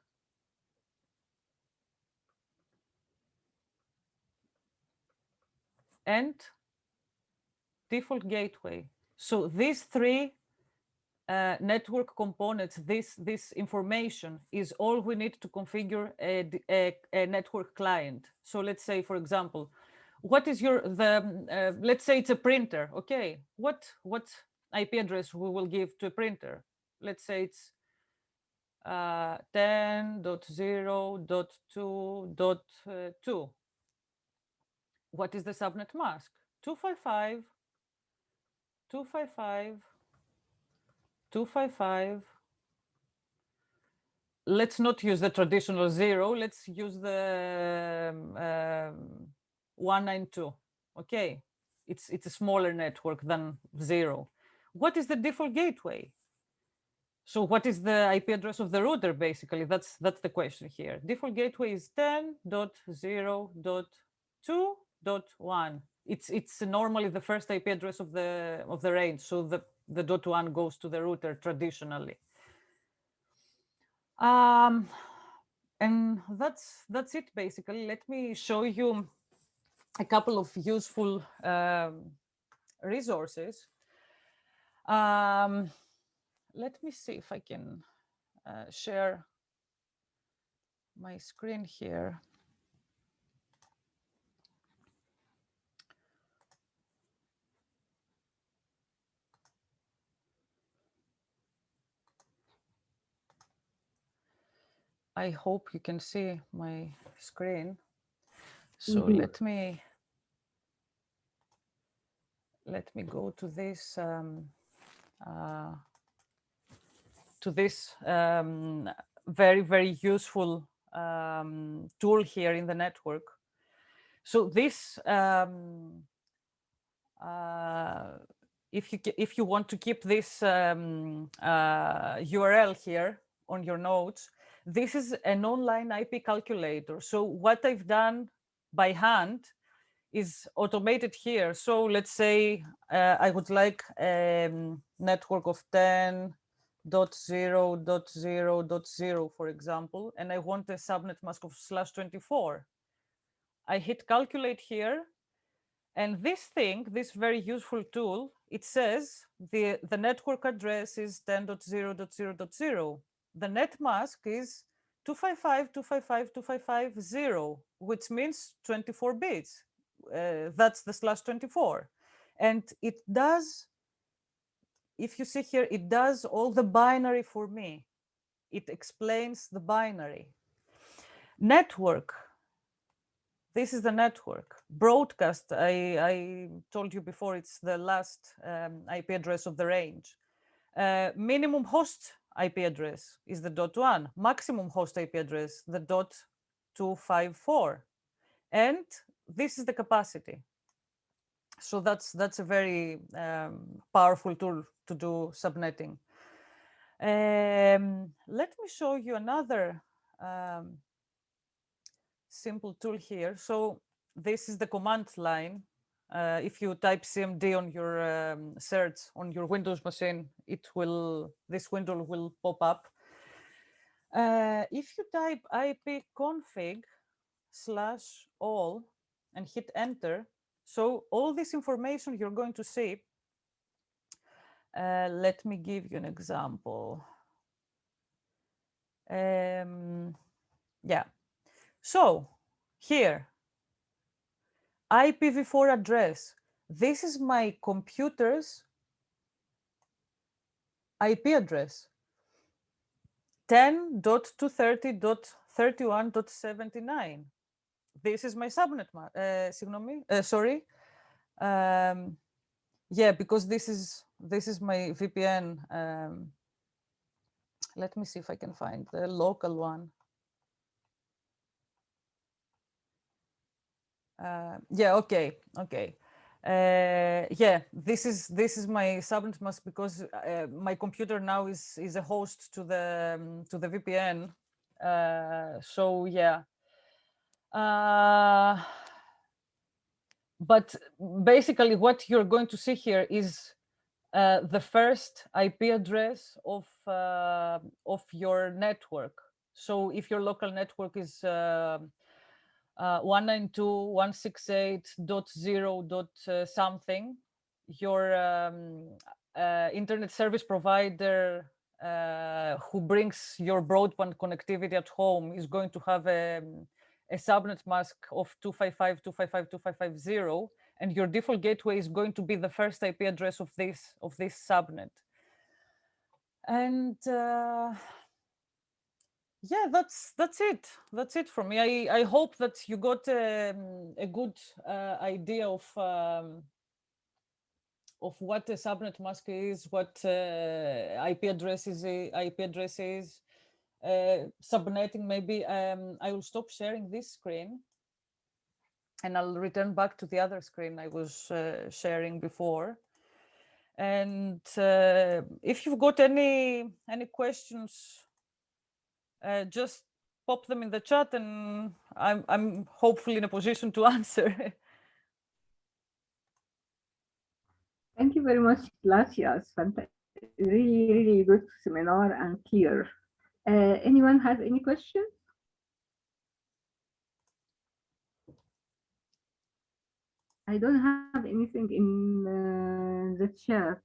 and default gateway. So these three network components, this information is all we need to configure a network client. So let's say, for example, what is let's say it's a printer. Okay, what IP address we will give to a printer? Let's say it's 10.0.2.2. What is the subnet mask? 255, 255, 255. Let's not use the traditional 0. Let's use the 192. Okay, it's a smaller network than 0. What is the default gateway? So what is the IP address of the router? Basically, that's the question here. Default gateway is 10.0.2 10.1. It's normally the first IP address of the range, so the .1 goes to the router traditionally. And that's it basically. Let me show you a couple of useful resources. Let me see if I can share my screen here. I hope you can see my screen. So let me go to this very, very useful tool here in the network. So this, if you want to keep this URL here on your notes, this is an online IP calculator. So what I've done by hand is automated here. So let's say I would like a network of 10.0.0.0, for example, and I want a subnet mask of /24. I hit calculate here, and this very useful tool, it says the network address is 10.0.0.0. The net mask is 255.255.255.0, which means 24 bits. That's the /24. And it does, if you see here, it does all the binary for me. It explains the binary. Network. This is the network. Broadcast, I told you before, it's the last IP address of the range. Minimum host IP address is the .1. Maximum host IP address, the .254. And this is the capacity. So that's a very powerful tool to do subnetting. Let me show you another simple tool here. So this is the command line. If you type CMD on your search on your Windows machine, this window will pop up. If you type ipconfig/all and hit enter, so all this information you're going to see. Let me give you an example. Yeah. So here, IPv4 address. This is my computer's IP address. 10.230.31.79. This is my subnet. Sorry. Yeah, because this is my VPN. Let me see if I can find the local one. Yeah, okay. Yeah, this is my subnet mask because my computer now is a host to the VPN. So yeah. But basically, what you're going to see here is the first IP address of your network. So if your local network is 192.168.0. Something, your internet service provider who brings your broadband connectivity at home is going to have a subnet mask of 255.255.255.0, and your default gateway is going to be the first IP address of this subnet. And yeah, that's it. That's it for me. I hope that you got a good idea of what a subnet mask is, what IP address is. Subnetting. Maybe I will stop sharing this screen, and I'll return back to the other screen I was sharing before. And if you've got any questions, just pop them in the chat, and I'm hopefully in a position to answer.
Thank you very much, Galatia. It's fantastic. Really, really good seminar and clear. Anyone has any questions? I don't have anything in the chat.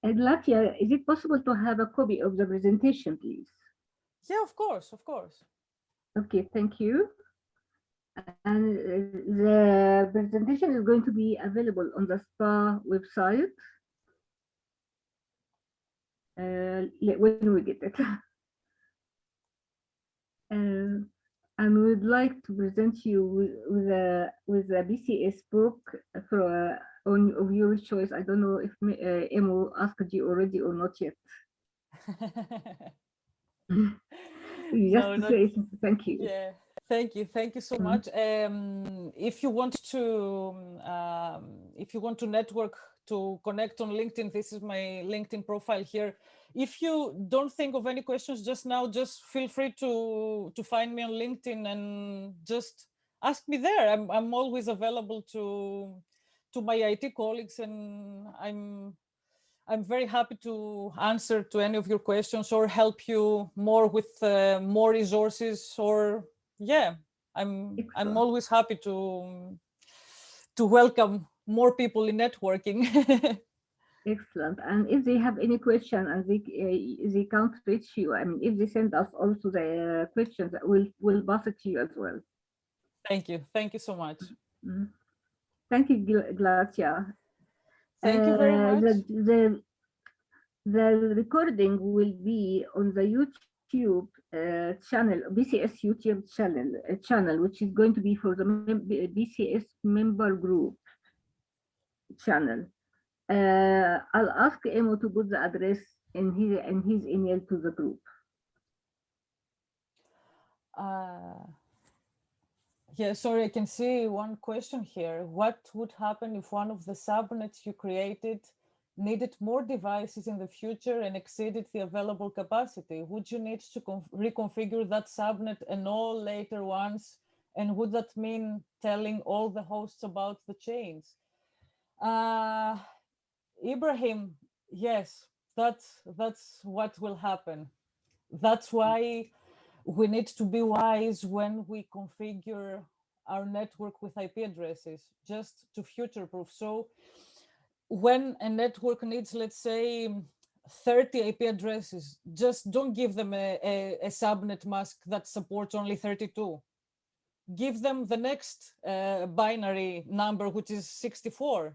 Galatia, is it possible to have a copy of the presentation, please?
Yeah, of course, of course.
Okay, thank you. And the presentation is going to be available on the SPA website when we get it. And we would like to present you with a BCS book for of your choice. I don't know if Emo asked you already or not yet. Just
No,
to
not,
say thank you.
yeah. Thank you so much. If you want to network, to connect on LinkedIn, this is my LinkedIn profile here. If you don't think of any questions just now, just feel free to find me on LinkedIn and just ask me there. I'm always available to my IT colleagues, and I'm very happy to answer to any of your questions or help you more with more resources, or yeah, I'm always happy to welcome more people in networking.
Excellent. And if they have any question and they can't reach you, I mean, if they send us also the questions, we'll pass it to you as well.
Thank you so much.
Thank you, Galatia.
Thank you very much.
The recording will be on the YouTube channel, BCS YouTube channel, which is going to be for the BCS member group channel. I'll ask Emo to put the address in his email to the group.
Yeah, sorry, I can see one question here. What would happen if one of the subnets you created needed more devices in the future and exceeded the available capacity? Would you need to reconfigure that subnet and all later ones? And would that mean telling all the hosts about the change? Ibrahim, yes, that's what will happen. That's why we need to be wise when we configure our network with IP addresses, just to future-proof. So when a network needs, let's say, 30 IP addresses, just don't give them a subnet mask that supports only 32. Give them the next binary number, which is 64.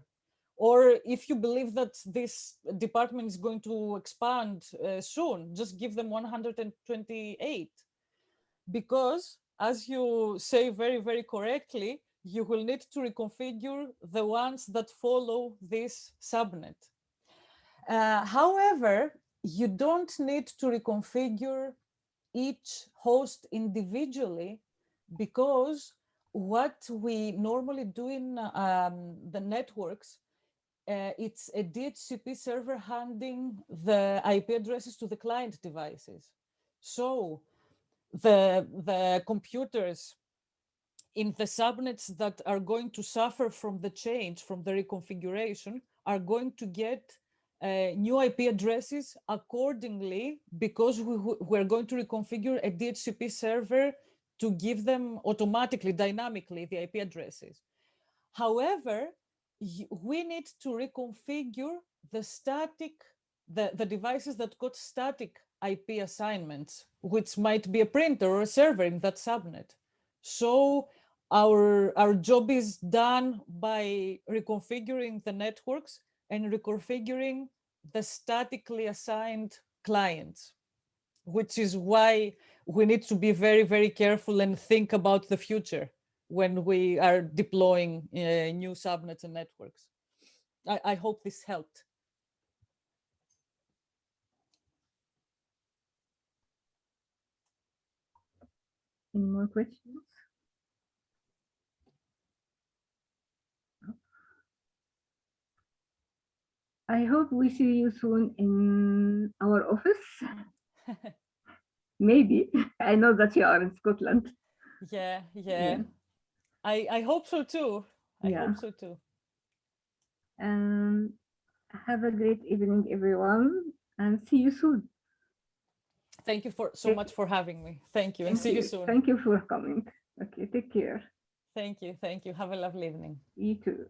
Or if you believe that this department is going to expand soon, just give them 128. Because, as you say very, very correctly, you will need to reconfigure the ones that follow this subnet. However, you don't need to reconfigure each host individually, because what we normally do in the networks, it's a DHCP server handing the IP addresses to the client devices. So the computers in the subnets that are going to suffer from the change, from the reconfiguration, are going to get new IP addresses accordingly, because we're going to reconfigure a DHCP server to give them automatically, dynamically, the IP addresses. However, we need to reconfigure the devices that got static IP assignments, which might be a printer or a server in that subnet. So our job is done by reconfiguring the networks and reconfiguring the statically assigned clients, which is why we need to be very, very careful and think about the future when we are deploying new subnets and networks. I hope this helped.
Any more questions? I hope we see you soon in our office. Maybe. I know that you are in Scotland.
Yeah. I hope so too. I
Yeah.
hope so too.
And have a great evening, everyone, and see you soon.
Thank you so much for having me. Thank you, and see you soon.
Thank you for coming. Okay, take care.
Thank you. Thank you. Have a lovely evening.
You too.